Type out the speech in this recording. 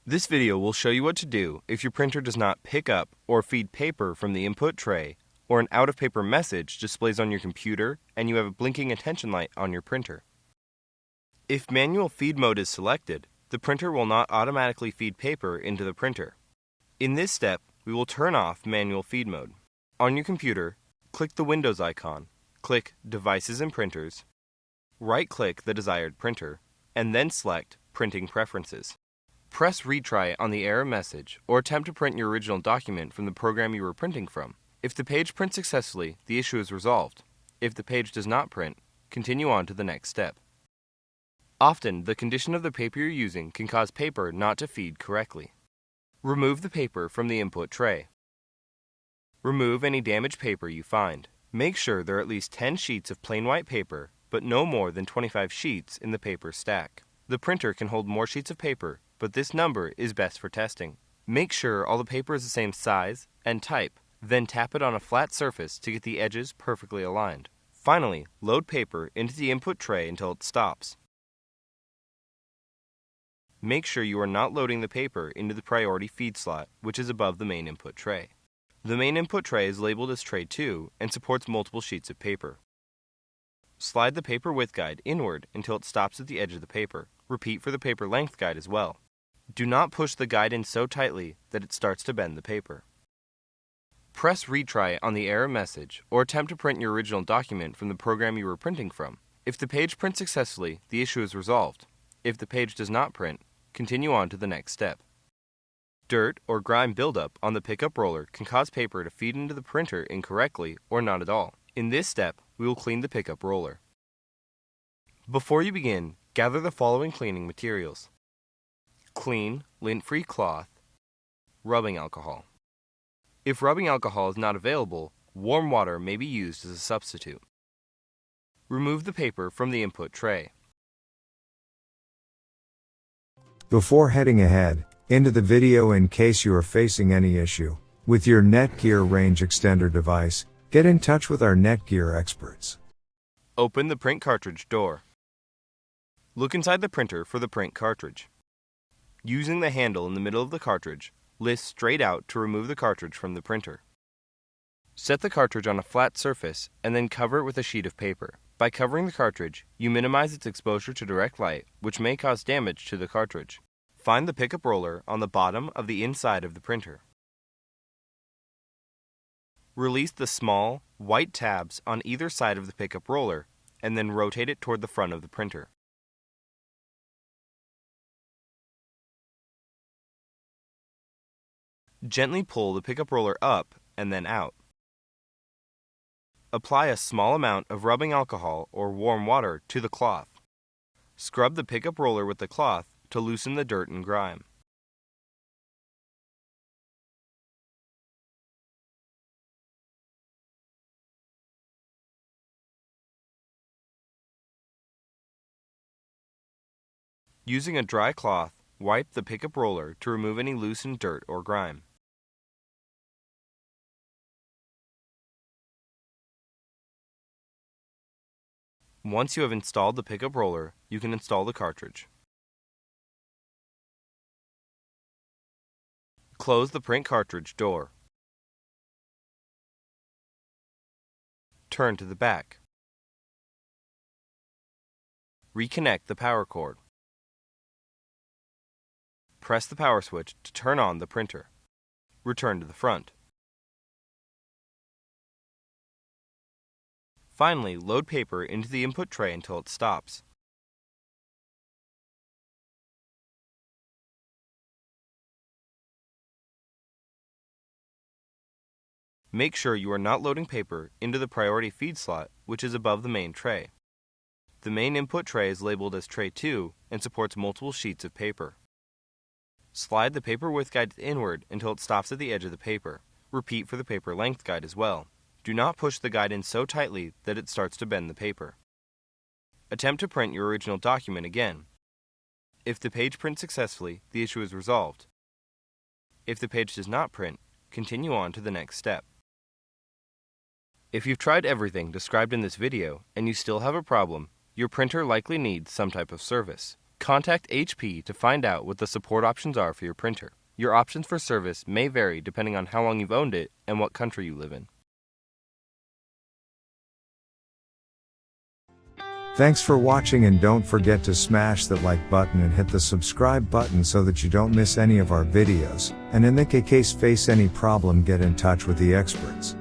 This video will show you what to do if your printer does not pick up or feed paper from the input tray, or an out-of-paper message displays on your computer and you have a blinking attention light on your printer. If manual feed mode is selected, the printer will not automatically feed paper into the printer. In this step, we will turn off manual feed mode. On your computer, click the Windows icon, click Devices and Printers, right-click the desired printer, and then select Printing Preferences. Press Retry on the error message or attempt to print your original document from the program you were printing from. If the page prints successfully, the issue is resolved. If the page does not print, continue on to the next step. Often, the condition of the paper you're using can cause paper not to feed correctly. Remove the paper from the input tray. Remove any damaged paper you find. Make sure there are at least 10 sheets of plain white paper, but no more than 25 sheets in the paper stack. The printer can hold more sheets of paper, but this number is best for testing. Make sure all the paper is the same size and type, then tap it on a flat surface to get the edges perfectly aligned. Finally, load paper into the input tray until it stops. Make sure you are not loading the paper into the priority feed slot, which is above the main input tray. The main input tray is labeled as Tray 2 and supports multiple sheets of paper. Slide the paper width guide inward until it stops at the edge of the paper. Repeat for the paper length guide as well. Do not push the guide in so tightly that it starts to bend the paper. Press Retry on the error message or attempt to print your original document from the program you were printing from. If the page prints successfully, the issue is resolved. If the page does not print, continue on to the next step. Dirt or grime buildup on the pickup roller can cause paper to feed into the printer incorrectly or not at all. In this step, we will clean the pickup roller. Before you begin, gather the following cleaning materials: clean, lint-free cloth, rubbing alcohol. If rubbing alcohol is not available, warm water may be used as a substitute. Remove the paper from the input tray. Before heading ahead into the video, in case you are facing any issue with your Netgear range extender device, get in touch with our Netgear experts. Open the print cartridge door. Look inside the printer for the print cartridge. Using the handle in the middle of the cartridge, lift straight out to remove the cartridge from the printer. Set the cartridge on a flat surface and then cover it with a sheet of paper. By covering the cartridge, you minimize its exposure to direct light, which may cause damage to the cartridge. Find the pickup roller on the bottom of the inside of the printer. Release the small, white tabs on either side of the pickup roller and then rotate it toward the front of the printer. Gently pull the pickup roller up and then out. Apply a small amount of rubbing alcohol or warm water to the cloth. Scrub the pickup roller with the cloth to loosen the dirt and grime. Using a dry cloth, wipe the pickup roller to remove any loosened dirt or grime. Once you have installed the pickup roller, you can install the cartridge. Close the print cartridge door. Turn to the back. Reconnect the power cord. Press the power switch to turn on the printer. Return to the front. Finally, load paper into the input tray until it stops. Make sure you are not loading paper into the priority feed slot, which is above the main tray. The main input tray is labeled as Tray 2 and supports multiple sheets of paper. Slide the paper width guide inward until it stops at the edge of the paper. Repeat for the paper length guide as well. Do not push the guide in so tightly that it starts to bend the paper. Attempt to print your original document again. If the page prints successfully, the issue is resolved. If the page does not print, continue on to the next step. If you've tried everything described in this video and you still have a problem, your printer likely needs some type of service. Contact HP to find out what the support options are for your printer. Your options for service may vary depending on how long you've owned it and what country you live in. Thanks for watching, and don't forget to smash that like button and hit the subscribe button so that you don't miss any of our videos, and in the case face any problem, get in touch with the experts.